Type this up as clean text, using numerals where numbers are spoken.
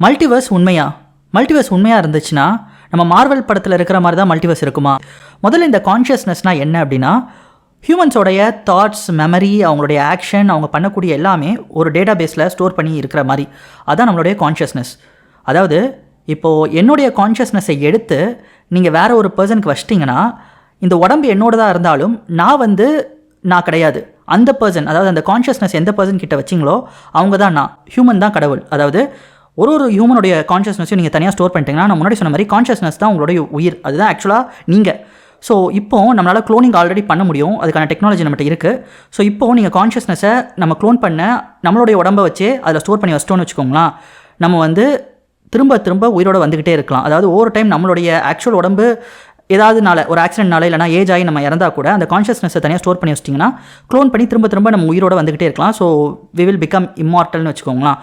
Multiverse உண்மையா? Multiverse உண்மையாக இருந்துச்சுன்னா நம்ம மார்வல் படத்தில் இருக்கிற மாதிரி தான் மல்டிவர்ஸ் இருக்குமா? முதல்ல இந்த கான்ஷியஸ்னஸ்னால் என்ன அப்படின்னா, ஹியூமன்ஸோடைய தாட்ஸ், மெமரி, அவங்களுடைய ஆக்ஷன், அவங்க பண்ணக்கூடிய எல்லாமே ஒரு டேட்டா பேஸில் ஸ்டோர் பண்ணி இருக்கிற மாதிரி. அதான் நம்மளுடைய கான்ஷியஸ்னஸ். அதாவது இப்போது என்னுடைய கான்ஷியஸ்னஸை எடுத்து நீங்கள் வேறு ஒரு பர்சனுக்கு வச்சிட்டிங்கன்னா, இந்த உடம்பு என்னோடதாக இருந்தாலும் நான் கிடையாது. அந்த பர்சன், அதாவது அந்த கான்ஷியஸ்னஸ் எந்த பர்சன் கிட்ட வச்சிங்களோ அவங்க தான் நான். ஹியூமன் தான் கடவுள். அதாவது ஒரு ஹியூமனுடைய கான்ஷியஸ்னஸையும் நீங்கள் தனியாக ஸ்டோர் பண்ணிட்டீங்கன்னா, நான் முன்னாடி சொன்ன மாதிரி கான்ஷியஸ்னஸ் தான் உங்களுடைய உயிர். அதுதான் ஆக்சுவலாக நீங்கள். ஸோ இப்போது நம்மளால் க்ளோனிங் ஆல்ரெடி பண்ண முடியும். அதுக்கான டெக்னாலஜி நம்மகிட்ட இருக்குது. ஸோ இப்போது நீங்கள் கான்ஷியஸ்னஸை நம்ம க்ளோன் பண்ண நம்மளுடைய உடம்பை வச்சு அதில் ஸ்டோர் பண்ணி வச்சிட்டோன்னு வச்சுக்கோங்களேன், நம்ம திரும்ப திரும்ப உயிரோடு வந்துக்கிட்டே இருக்கலாம். அதாவது ஒவ்வொரு டைம் நம்மளுடைய ஆக்சுவல் உடம்பு ஏதாவதுனால, ஒரு ஆக்சிடென்ட்னால இல்லைனா ஏஜ் ஆகி நம்ம இறந்தா கூட அந்த கான்ஷியஸ்னஸை தனியாக ஸ்டோர் பண்ணி வச்சிட்டிங்கன்னா க்ளோன் பண்ணி திரும்ப திரும்ப நம்ம உயிரோடு வந்துக்கிட்டே இருக்கலாம். ஸோ வி வில் பிகம் இம்மார்ட்டல்னு வச்சுக்கோங்களேன்.